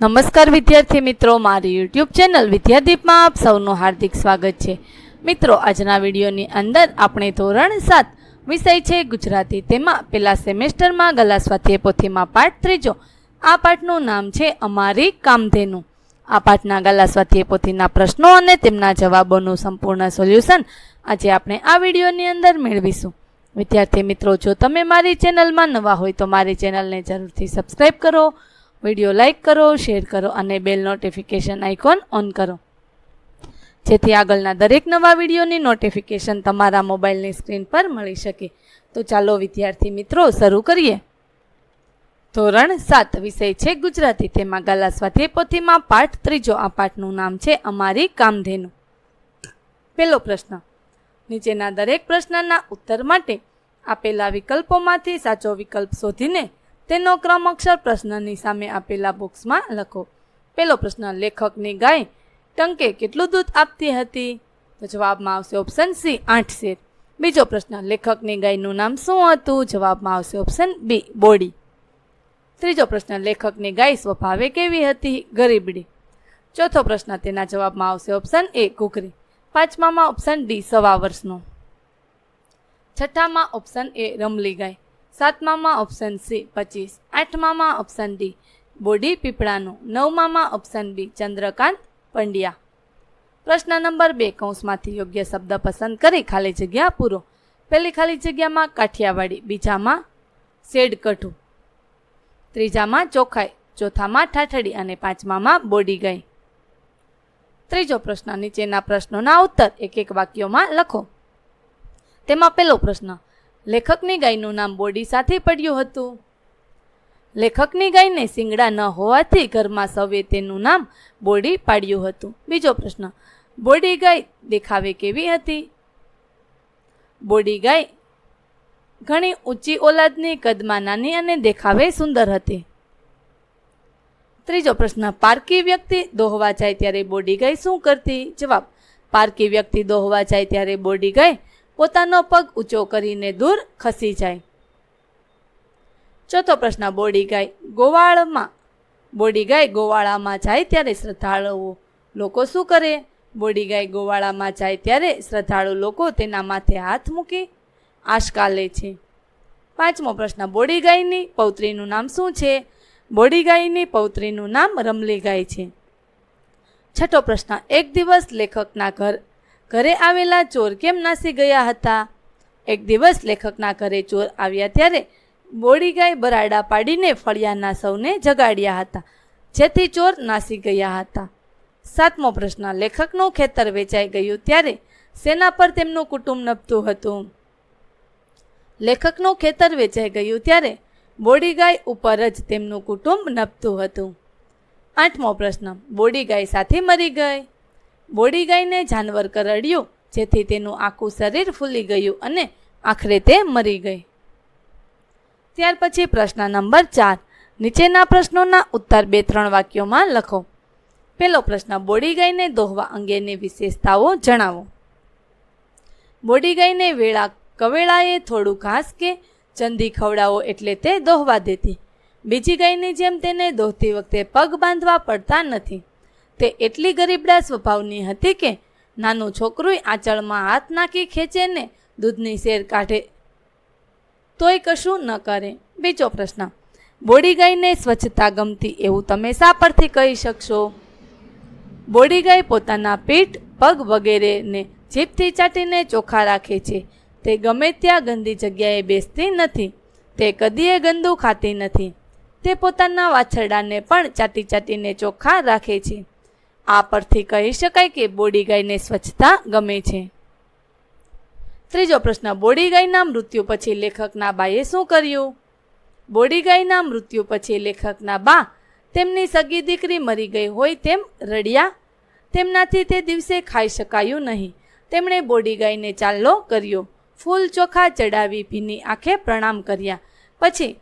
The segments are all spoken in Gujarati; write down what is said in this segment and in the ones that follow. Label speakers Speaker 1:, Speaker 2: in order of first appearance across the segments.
Speaker 1: નમસ્કાર વિદ્યાર્થી મિત્રો, મારી યુટ્યુબ ચેનલ વિદ્યાદીપમાં આપ સૌનું હાર્દિક સ્વાગત છે। મિત્રો, આજના વિડીયોની અંદર આપણે ધોરણ 7 વિષય છે ગુજરાતી, તેમાં પહેલા સેમેસ્ટરમાં ગલા સ્વાધ્યાય પોથીમાં પાઠ 3 આ પાઠનું નામ છે અમારી કામધેનુ। આ પાઠના ગલા સ્વાધ્યાય પોથીના પ્રશ્નો અને તેમના જવાબોનું સંપૂર્ણ સોલ્યુશન આજે આપણે આ વિડીયોની અંદર મેળવીશું। વિદ્યાર્થી મિત્રો, જો તમે મારી ચેનલમાં નવા હોય તો મારી ચેનલને જરૂરથી સબસ્ક્રાઈબ કરો, વિડીયો લાઇક કરો, શેર કરો અને બેલ નોટિફિકેશન આઇકોન ઓન કરો, જેથી આગળના દરેક નવા વિડીયોની નોટિફિકેશન તમારા મોબાઈલની સ્ક્રીન પર મળી શકે। તો ચાલો વિદ્યાર્થી મિત્રો શરૂ કરીએ। ધોરણ 7 વિષય છે ગુજરાતી, તેમાં ગલા સ્વાધ્યાય પોથીમાં પાઠ 3 આ પાઠનું નામ છે અમારી કામધેનુ। પહેલો પ્રશ્ન, નીચેના દરેક પ્રશ્નના ઉત્તર માટે આપેલા વિકલ્પોમાંથી સાચો વિકલ્પ શોધીને તેનો ક્રમ અક્ષર પ્રશ્નની સામે આપેલા બોક્સમાં લખો। પહેલો પ્રશ્ન, લેખકની ગાય ટંકે કેટલું દૂધ આપતી હતી? તો જવાબમાં આવશે ઓપ્શન સી, 8 શેર। બીજો પ્રશ્ન, લેખકની ગાયનું નામ શું હતું? જવાબમાં આવશે ઓપ્શન બી, બોડી। ત્રીજો પ્રશ્ન, લેખકની ગાય સ્વભાવે કેવી હતી? ગરીબડી। ચોથો પ્રશ્ન, તેના જવાબમાં આવશે ઓપ્શન એ, ઘૂઘરી। પાંચમામાં ઓપ્શન ડી, સવા વર્ષનો। છઠ્ઠામાં ઓપ્શન એ, રમલી ગાય। સાતમામાં ઓપ્શન સી, 25। આઠમામાં ઓપ્શન ડી, બોડી પીપળાનું। નવમામાં ઓપ્શન બી, ચંદ્રકાંત પંડ્યા। પ્રશ્ન નંબર 2, કૌંસમાંથી યોગ્ય શબ્દ પસંદ કરી ખાલી જગ્યા પૂરો। પહેલી ખાલી જગ્યામાં કાઠિયાવાડી, બીજામાં શેડકઠું, ત્રીજામાં ચોખાઈ, ચોથામાં ઠાઠડી અને પાંચમામાં બોડી ગાય। ત્રીજો પ્રશ્ન, નીચેના પ્રશ્નોના ઉત્તર એક એક વાક્યોમાં લખો। તેમાં પહેલો પ્રશ્ન, લેખકની ગાયનું નામ બોડી સાથે પડ્યું હતું? લેખકની ગાયને શિંગડા ન હોવાથી ઘરમાં સૌએ તેનું નામ બોડી પાડ્યું હતું। બીજો પ્રશ્ન, બોડી ગાય દેખાવે કેવી હતી? બોડી ગાય ઘણી ઊંચી ઓલાદની, કદમાં નાની અને દેખાવે સુંદર હતી। ત્રીજો પ્રશ્ન, પારકી વ્યક્તિ દોહવા જાય ત્યારે બોડી ગાય શું કરતી? જવાબ, પારકી વ્યક્તિ દોહવા જાય ત્યારે બોડી ગાય પોતાનો પગ ઊંચો કરીને દૂર ખસી જાય। ચોથો પ્રશ્ન, બોડી ગાય ગોવાળામાં જાય ત્યારે શ્રદ્ધાળુઓ લોકો શું કરે? બોડી ગાય ગોવાળામાં જાય ત્યારે શ્રદ્ધાળુ લોકો તેના માથે હાથ મૂકી આશકા લે છે। પાંચમો પ્રશ્ન, બોડી ગાયની પૌત્રીનું નામ શું છે? બોડી ગાયની પૌત્રીનું નામ રમલી ગાય છે। છઠ્ઠો પ્રશ્ન, એક દિવસ લેખકના ઘરે આવેલા ચોર કેમ નાસી ગયા હતા? એક દિવસ લેખકના ઘરે ચોર આવ્યા ત્યારે બોડી ગાય બરાડા પાડીને ફળિયાના સૌને જગાડ્યા હતા, જેથી ચોર નાસી ગયા હતા। સાતમો પ્રશ્ન, લેખકનું ખેતર વેચાઈ ગયું ત્યારે શેના પર તેમનું કુટુંબ નભતું હતું? લેખકનું ખેતર વેચાઈ ગયું ત્યારે બોડી ગાય ઉપર જ તેમનું કુટુંબ નભતું હતું। આઠમો પ્રશ્ન, બોડી ગાય સાથે મરી ગઈ? બોડી ગાયને જાનવર કરડ્યું, જેથી તેનું આખું શરીર ફૂલી ગયું અને આખરે તે મરી ગઈ। ત્યાર પછી પ્રશ્ન નંબર 4, નીચેના પ્રશ્નોના ઉત્તર 2-3 વાક્યોમાં લખો। પહેલો પ્રશ્ન, બોડી ગાયને દોહવા અંગેની વિશેષતાઓ જણાવો। બોડી ગાયને કવેળાએ થોડું ઘાસ કે ચંદી ખવડાવો એટલે તે દોહવા દેતી। બીજી ગાયની જેમ તેને દોહતી વખતે પગ બાંધવા પડતા નથી। તે એટલી ગરીબડા સ્વભાવની હતી કે નાનું છોકરું આંચળમાં હાથ નાખી ખેંચે ને દૂધની શેર કાઢે તોય કશું ન કરે। બીજો પ્રશ્ન, બોડી ગાયને સ્વચ્છતા ગમતી એવું તમે શા પરથી કહી શકશો? બોડી ગાય પોતાના પીઠ, પગ વગેરેને જીભથી ચાટીને ચોખ્ખા રાખે છે। તે ગમે ત્યાં ગંદી જગ્યાએ બેસતી નથી। તે કદીએ ગંદુ ખાતી નથી। તે પોતાના વાછરડાને પણ ચાટી ચાટીને ચોખ્ખા રાખે છે। આ પરથી કહી શકાય કે બોડી ગાયને સ્વચ્છતા ગમે છે। ત્રીજો પ્રશ્ન, બોડી ગાયના મૃત્યુ પછી લેખકના બાએ શું કર્યું? બોડી ગાયના મૃત્યુ પછી લેખકના બા તેમની સગી દીકરી મરી ગઈ હોય તેમ રડ્યા। તેમનાથી તે દિવસે ખાઈ શકાયું નહીં। તેમણે બોડી ગાયને ચાલ્લો કર્યો, ફૂલ ચોખા ચડાવી ભીની આંખે પ્રણામ કર્યા। પછી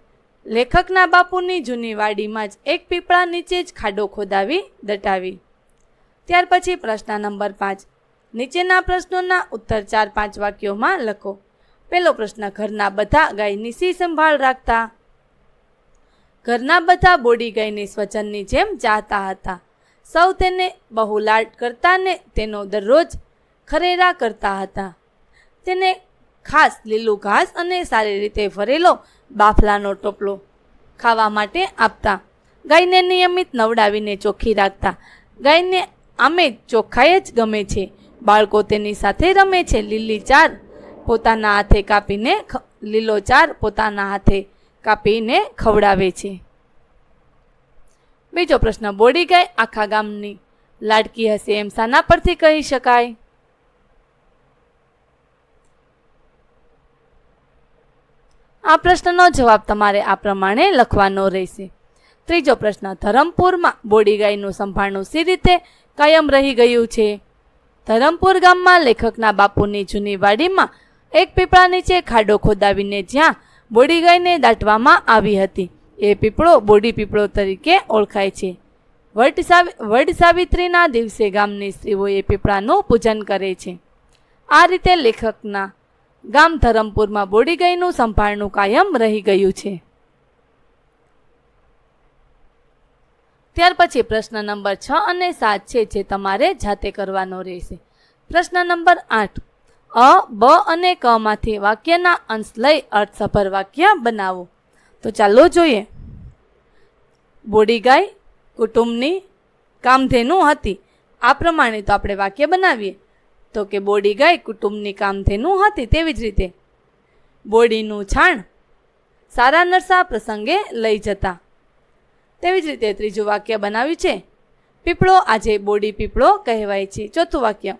Speaker 1: લેખકના બાપુની જૂની વાડીમાં જ એક પીપળા નીચે જ ખાડો ખોદાવી દટાવી। ત્યાર પછી પ્રશ્ન નંબર 5, નીચેના પ્રશ્નોના ઉત્તર 4-5 વાક્યોમાં લખો। પહેલો પ્રશ્ન, ઘરના બધા ગાયની શી સંભાળ રાખતા? ઘરના બધા બોડી ગાયને સ્વજનની જેમ ચાહતા હતા. સૌ તેને બહુ લાડ કરતા ને તેનો દરરોજ ખરેરા કરતા હતા. તેને ખાસ લીલું ઘાસ અને સારી રીતે ભરેલો બાફલાનો ટોપલો ખાવા માટે આપતા. ગાયને નિયમિત નવડાવીને ચોખ્ખી રાખતા. ગાયને આમે ચોખ્ખાઈ જ ગમે છે. બાળકો તેની સાથે રમે છે. લીલો ચાર પોતાના હાથે કાપીને ખવડાવે છે. બીજો પ્રશ્ન, બોડી ગાય આખા ગામની લાડકી હશે એમ શાના પરથી કહી શકાય? આ પ્રશ્નનો જવાબ તમારે આ પ્રમાણે લખવાનો રહેશે. ત્રીજો પ્રશ્ન, ધરમપુરમાં બોડી ગાયનું સંભાળનું સી રીતે કાયમ રહી ગયું છે? ધરમપુર ગામમાં લેખકના બાપુની જૂની વાડીમાં એક પીપળા નીચે ખાડો ખોદાવીને જ્યાં બોડી ગાયને દાટવામાં આવી હતી એ પીપળો બોડી પીપળો તરીકે ઓળખાય છે. વડ સાવિત્રીના દિવસે ગામની સ્ત્રીઓ એ પીપળાનું પૂજન કરે છે. આ રીતે લેખકના ગામ ધરમપુરમાં બોડી ગાયનું સંભાળનું કાયમ રહી ગયું છે. ત્યાર પછી પ્રશ્ન નંબર 6 અને 7 છે જે તમારે જાતે કરવાનો રહેશે. પ્રશ્ન નંબર 8, અ, બ અને ક માંથી વાક્યના અંશ લઈ અર્થસભર વાક્ય બનાવો. તો ચાલો જોઈએ. બોડી ગાય કુટુંબની કામધેનુ હતી. આ પ્રમાણે તો આપણે વાક્ય બનાવીએ તો કે બોડી ગાય કુટુંબની કામધેનુ હતી. તેવી જ રીતે બોડીનું છાણ સારા નરસા પ્રસંગે લઈ જતા. તેવી જ રીતે ત્રીજું વાક્ય બનાવ્યું છે, પીપળો આજે બોડી પીપળો કહેવાય છે. ચોથું વાક્ય,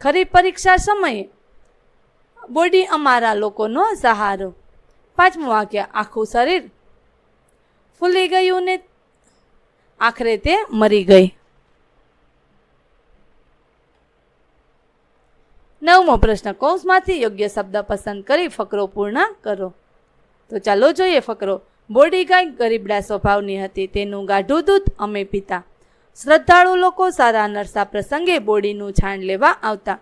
Speaker 1: ખરી પરીક્ષા સમયે બોડી અમારા લોકોનો સહારો. પાંચમું વાક્ય, આખું શરીર ફૂલી ગયું ને આખરે તે મરી ગઈ. નવમો પ્રશ્ન, કૌંસમાંથી યોગ્ય શબ્દ પસંદ કરી ફકરો પૂર્ણ કરો. તો ચાલો જોઈએ ફકરો. બોડી ગાય ગરીબડા સ્વભાવની હતી. તેનું ગાઢું દૂધ અમે પીતા. શ્રદ્ધાળુ લોકો સારા નરસા પ્રસંગે બોડીનું છાણ લેવા આવતા.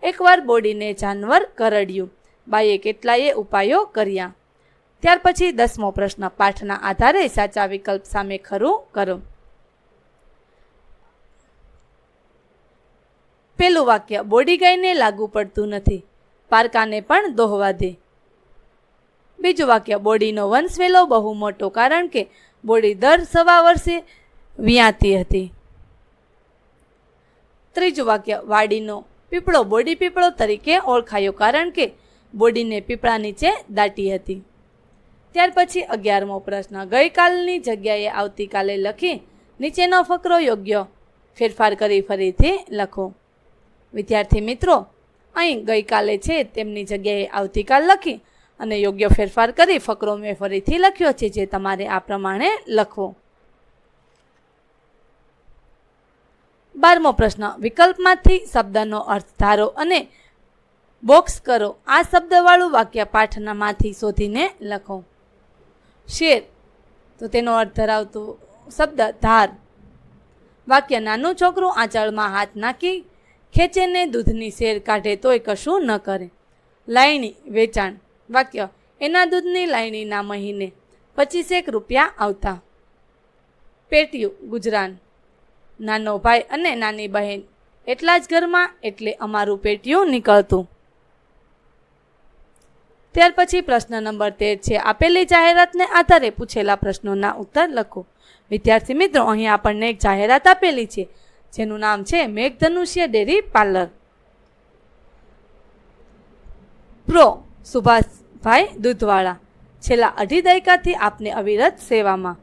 Speaker 1: એકવાર બોડીને જાનવર કરડ્યું. બાઈએ કેટલાય ઉપાયો કર્યા. ત્યાર પછી 10મો પ્રશ્ન, પાઠના આધારે સાચા વિકલ્પ સામે ખરું કરો. પેલું વાક્ય, બોડી ગાયને લાગુ પડતું નથી, પારકાને પણ દોહવા દે. બીજું વાક્ય, બોડીનો વંશવેલો બહુ મોટો કારણ કે બોડી દર 1.25 વર્ષે વિયાતી હતી. ત્રીજું વાક્ય, વાડીનો પીપળો બોડી પીપળો તરીકે ઓળખાયો કારણ કે બોડીને પીપળા નીચે દાટી હતી. ત્યાર પછી 11મો પ્રશ્ન, ગઈકાલની જગ્યાએ આવતીકાલે લખી નીચેનો ફકરો યોગ્ય ફેરફાર કરી ફરીથી લખો. વિદ્યાર્થી મિત્રો, અહીં ગઈકાલે છે તેમની જગ્યાએ આવતીકાલ લખી અને યોગ્ય ફેરફાર કરી ફકરો મેં ફરીથી લખ્યો છે જે તમારે આ પ્રમાણે લખવો. 12મો પ્રશ્ન, વિકલ્પમાંથી શબ્દનો અર્થ ધારો અને બોક્સ કરો. આ શબ્દવાળું વાક્ય પાઠનામાંથી શોધીને લખો. શેર, તો તેનો અર્થ ધરાવતો શબ્દ ધાર. વાક્ય, નાનું છોકરું આંચળમાં હાથ નાખી ખેંચે ને દૂધની શેર કાઢે તોય કશું ન કરે. લાયણી, વેચાણ. વાક્ય, એના દૂધની લાયણીના મહિને 25 રૂપિયા આવતા. પેટીયું, ગુજરાન. નાનો ભાઈ અને નાની બહેન એટલા જ ઘરમાં એટલે અમારું પેટીયું નીકળતું. ત્યાર પછી પ્રશ્ન નંબર 13 છે, આપેલી જાહેરાતને આધારે પૂછેલા પ્રશ્નોના ઉત્તર લખો. વિદ્યાર્થી મિત્રો, અહીં આપણને એક જાહેરાત આપેલી છે જેનું નામ છે મેઘધનુષ્ય ડેરી પાર્લર. પ્રો સુભાષભાઈ દૂધવાળા, છેલ્લા 2.5 દાયકાથી આપને અવિરત સેવામાં.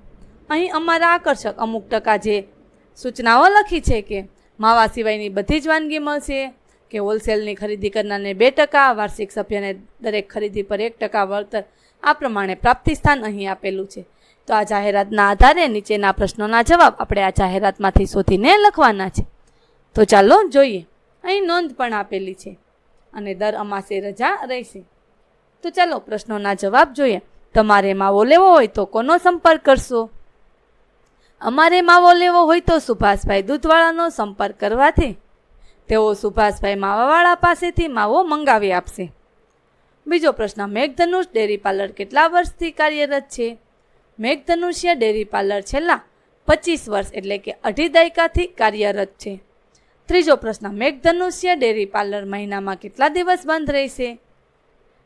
Speaker 1: અહીં અમારા આકર્ષક અમુક ટકા જે સૂચનાઓ લખી છે કે માવા સિવાયની બધી જ વાનગી મળશે, કે હોલસેલની ખરીદી કરનારને 2%, વાર્ષિક સભ્યને દરેક ખરીદી પર 1% વળતર. આ પ્રમાણે પ્રાપ્તિ સ્થાન અહીં આપેલું છે. તો આ જાહેરાતના આધારે નીચેના પ્રશ્નોના જવાબ આપણે આ જાહેરાતમાંથી શોધીને લખવાના છે. તો ચાલો જોઈએ. અહીં નોંધ પણ આપેલી છે અને દર અમાસે રજા રહેશે. તો ચાલો પ્રશ્નોના જવાબ જોઈએ. તમારે માવો લેવો હોય તો કોનો સંપર્ક કરશો? અમારે માવો લેવો હોય તો સુભાષભાઈ દૂધવાળાનો સંપર્ક કરવાથી તેઓ સુભાષભાઈ માવાવાળા પાસેથી માવો મંગાવી આપશે. બીજો પ્રશ્ન, મેઘધનુષ ડેરી પાર્લર કેટલા વર્ષથી કાર્યરત છે? મેઘધનુષ્ય ડેરી પાર્લર છેલ્લા 25 વર્ષ એટલે કે અઢી દાયકાથી કાર્યરત છે. ત્રીજો પ્રશ્ન, મેઘધનુષ્ય ડેરી પાર્લર મહિનામાં કેટલા દિવસ બંધ રહેશે?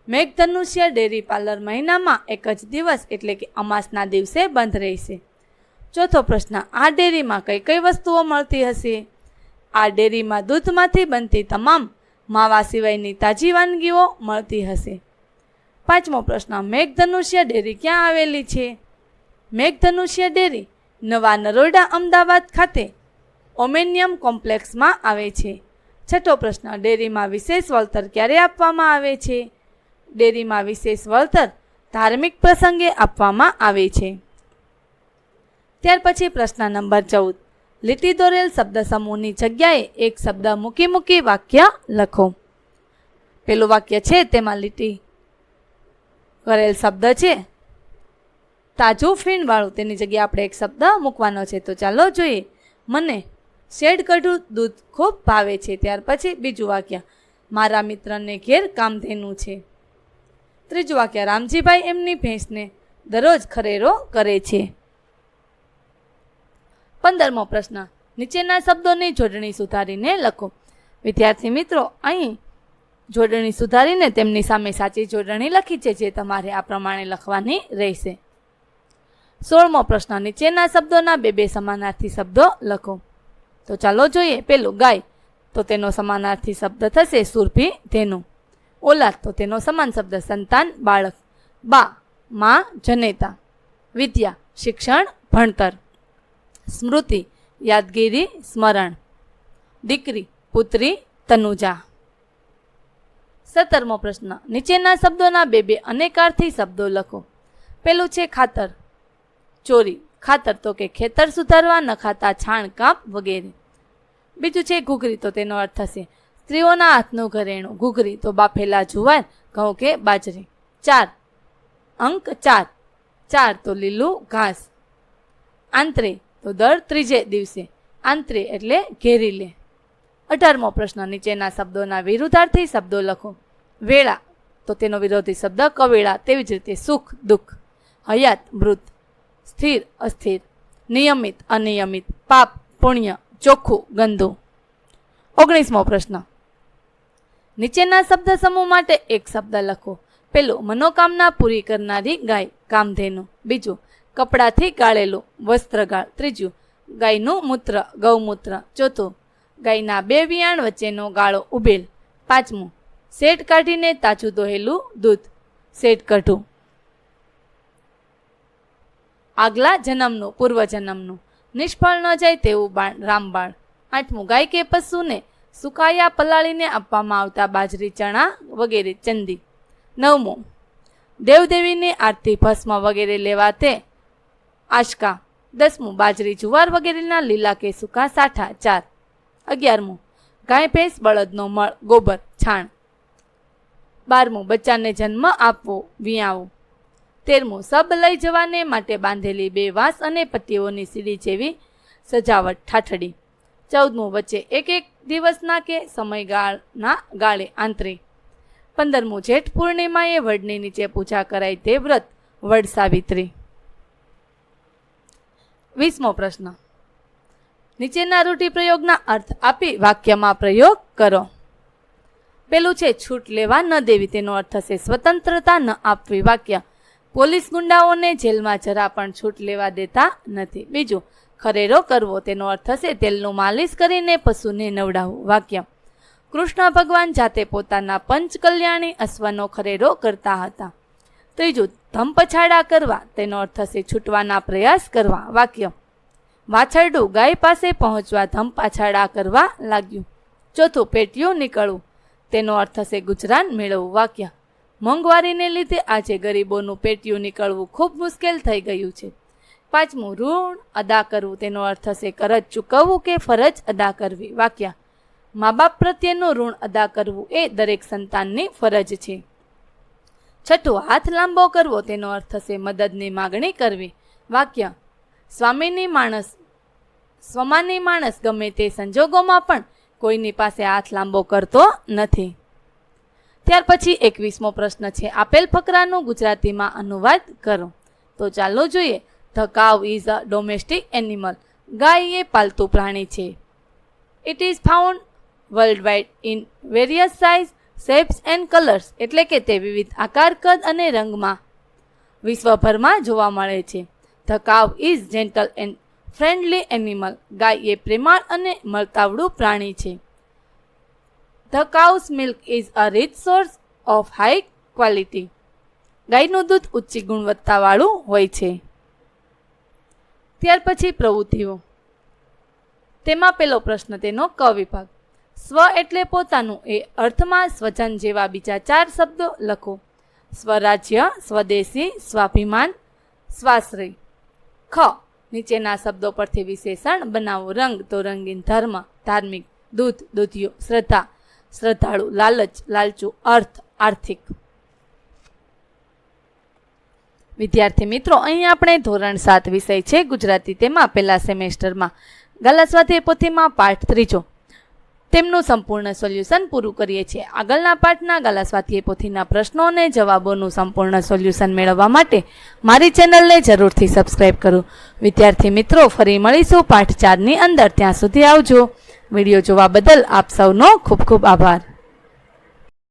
Speaker 1: મેઘધનુષ્ય ડેરી પાર્લર મહિનામાં એક જ દિવસ એટલે કે અમાસના દિવસે બંધ રહેશે. ચોથો પ્રશ્ન, આ ડેરીમાં કઈ કઈ વસ્તુઓ મળતી હશે? આ ડેરીમાં દૂધમાંથી બનતી તમામ માવા સિવાયની તાજી વાનગીઓ મળતી હશે. પાંચમો પ્રશ્ન, મેઘધનુષ્ય ડેરી ક્યાં આવેલી છે? મેઘધનુષ્ય ડેરી નવા નરોડા અમદાવાદ ખાતે ઓમેનિયમ કોમ્પ્લેક્સમાં આવે છે. છઠ્ઠો પ્રશ્ન, ડેરીમાં વિશેષ વળતર ક્યારે આપવામાં આવે છે? ડેરીમાં વિશેષ વળતર ધાર્મિક પ્રસંગે આપવામાં આવે છે. ત્યાર પછી પ્રશ્ન નંબર 14, લીટી દોરેલ શબ્દ સમૂહની જગ્યાએ એક શબ્દ મૂકી વાક્ય લખો. પેલું વાક્ય છે તેમાં લીટી કરેલ શબ્દ છે તાજું ફીણવાળું, તેની જગ્યાએ આપણે એક શબ્દ મૂકવાનો છે. તો ચાલો જોઈએ. મને શેડ કઢું દૂધ ખૂબ ભાવે છે. ત્યાર પછી બીજું વાક્ય, મારા મિત્રને ઘેર કામધેનું છે. ત્રીજું વાક્ય, રામજીભાઈ એમની ભેંસને દરરોજ ખરેરો કરે છે. 15મો પ્રશ્ન, નીચેના શબ્દોની જોડણી સુધારીને લખો. વિદ્યાર્થી મિત્રો, અહીં જોડણી સુધારીને તેમની સામે સાચી જોડણી લખી છે, જે તમારે આ પ્રમાણે લખવાની રહેશે. 16મો પ્રશ્ન, નીચેના શબ્દોના બે સમાનાર્થી શબ્દો લખો. તો ચાલો જોઈએ. પેલું ગાય, તો તેનો સમાનાર્થી શબ્દ થશે સુરભી ધેનુ. ઓલાદ, તો તેનો સમાન શબ્દ સંતાન બાળક. બા, માં જનેતા. વિદ્યા, શિક્ષણ ભણતર. સ્મૃતિ, યાદગીરી સ્મરણ. દીકરી, પુત્રી તનુજા. 17મો પ્રશ્ન, નીચેના શબ્દોના બે અનેકાર્થી શબ્દો લખો. પેલું છે ખાતર, ચોરી. ખાતર તો કે ખેતર સુધારવા, નખાતા છાણ કાપ વગેરે. બીજું છે ઘૂઘરી, તો તેનો અર્થ થશે સ્ત્રીઓના હાથનું ઘરેણું. ઘૂઘરી તો બાફેલા જુવાર, ઘઉં કે બાજરી. 4, અંક 4. 4 તો લીલું ઘાસ. આંતરે તો દર ત્રીજે દિવસે. આંતરે એટલે ઘેરી લે. 18મો પ્રશ્ન, નીચેના શબ્દોના વિરુદ્ધાર્થી શબ્દો લખો. વેળા, તો તેનો વિરોધી શબ્દ કવેળા. તેવી જ રીતે સુખ દુઃખ. હયાત મૃત. સ્થિર અસ્થિર. નિયમિત અનિયમિત. પાપ પુણ્ય. ચોખ્ખું ગંદુ. 19મો પ્રશ્ન, નીચેના શબ્દ સમૂહ માટે એક શબ્દ લખો. પેલું, મનોકામના પૂરી કરનારી ગાય, કામધેનુ. બીજું, કપડાથી ગાળેલું, વસ્ત્રગાળ. ત્રીજું, ગાયનું મૂત્ર, ગૌમૂત્ર. ચોથું, ગાયના બે વિયાણ વચ્ચેનો ગાળો ઉભેલ. 5મું, શેડ કાઢીને તાજું દોહેલું દૂધ, શેડ કઢું. આગલા જન્મનું, પૂર્વજન્મનું. નિષ્ફળ ન જાય તેવું રામબાણ. 8મું, ગાય કે પશુને સુકાયા પલાળીને આપવામાં આવતા બાજરી, ચણા વગેરે ચંદી. 9મું, દેવદેવીની આરતી, ભસ્મ વગેરે લેવા તે આશકા. 10મું, બાજરી જુવાર વગેરેના લીલા કે સૂકા સાઠા. 4. 11મું, ગાય ભેંસ બળદનો મળ, ગોબર છાણ. 12મું, બચ્ચાને જન્મ આપવો, વિયાવો. 13મું, સબ લઈ જવાને માટે બાંધેલી બે વાંસ અને પટ્ટીઓની સીડી જેવી સજાવટ, ઠાઠડી. 14મું, વચ્ચે એક દિવસના કે સમયગાળના ગાળે, આંતરે. 15મું, જેઠ પૂર્ણિમાએ વડની નીચે પૂજા કરાય તે વ્રત, વડ સાવિત્રી. 20મો પ્રશ્ન, નીચેના રૂઢિપ્રયોગના અર્થ આપી વાક્યમાં પ્રયોગ કરો. પેલું છે છૂટ લેવા ન દેવી, તેનો અર્થ થશે સ્વતંત્રતા ન આપવી. વાક્ય, પોલીસ ગુંડાઓને જેલમાં જરા પણ છૂટ લેવા દેતા નથી. બીજું, ખરેરો કરવો, તેનો અર્થ થશે તેલનું માલિશ કરીને પશુને નવડાવવું. વાક્ય, કૃષ્ણ ભગવાન જાતે પોતાના પંચ કલ્યાણી અશ્વનો ખરેરો કરતા હતા. ત્રીજું, ધમપછાડા કરવા, તેનો અર્થ થશે છૂટવાના પ્રયાસ કરવા. વાક્ય, વાછરડું ગાય પાસે પહોંચવા ધમપાછાડા કરવા લાગ્યું. ચોથું, પેટીયું નીકળવું, તેનો અર્થ થશે ગુજરાન મેળવવું. વાક્ય, મોંઘવારીને લીધે આજે ગરીબોનું પેટીયું નીકળવું ખૂબ મુશ્કેલ થઈ ગયું છે. 5મું, ઋણ અદા કરવું, તેનો અર્થ થશે કરજ ચૂકવવું કે ફરજ અદા કરવી. વાક્ય, મા બાપ પ્રત્યેનું ઋણ અદા કરવું એ દરેક સંતાનની ફરજ છે. 6, હાથ લાંબો કરવો, તેનો અર્થ થશે મદદની માગણી કરવી. વાક્ય, સ્વમાની માણસ ગમે તે સંજોગોમાં પણ કોઈની પાસે હાથ લાંબો કરતો નથી. ત્યાર પછી 21મો પ્રશ્ન છે, આપેલ ફકરાનું ગુજરાતીમાં અનુવાદ કરો. તો ચાલો જોઈએ. The cow is a domestic animal. ગાય એ પાલતુ પ્રાણી છે. It is found worldwide in various size, shapes and colours. એટલે કે તે વિવિધ આકાર, કદ અને રંગમાં વિશ્વભરમાં જોવા મળે છે. The cow is gentle and friendly animal. ગાય એ પ્રેમાળ અને મળતાવડું પ્રાણી છે. The cow's milk is a rich source of high quality. ગાયનું દૂધ ઊંચી ગુણવત્તાવાળું હોય છે. ત્યાર પછી પ્રવૃત્તિઓ. તેમાં પહેલો પ્રશ્ન તેનો ક વિભાગ. સ્વ એટલે પોતાનું એ અર્થમાં સ્વજન જેવા બીજા 4 શબ્દો લખો. સ્વરાજ્ય, સ્વદેશી, સ્વાભિમાન, સ્વાશ્રય. ખ. નીચેના શબ્દો પરથી વિશેષણ બનાવો. રંગ તો રંગીન, ધર્મ ધાર્મિક, દૂધ દૂધિયો, શ્રદ્ધા શ્રદ્ધાળુ, લાલચ લાલચુ, અર્થ આર્થિક. વિદ્યાર્થી મિત્રો, અહીં આપણે ધોરણ 7 વિષય છે ગુજરાતી, તેમાં પહેલા સેમેસ્ટરમાં ગાલા સ્વાધ્યાય પોથીમાં પાઠ 3 તેમનું સંપૂર્ણ સોલ્યુશન પૂરું કરીએ છીએ. આગળના પાઠના ગાલા સ્વાધ્યાય પોથીના પ્રશ્નો અને જવાબોનું સંપૂર્ણ સોલ્યુશન મેળવવા માટે મારી ચેનલને જરૂરથી સબસ્ક્રાઇબ કરો. વિદ્યાર્થી મિત્રો, ફરી મળીશું પાઠ 4ની અંદર. ત્યાં સુધી આવજો. વિડીયો જોવા બદલ આપ સૌનો ખૂબ ખૂબ આભાર.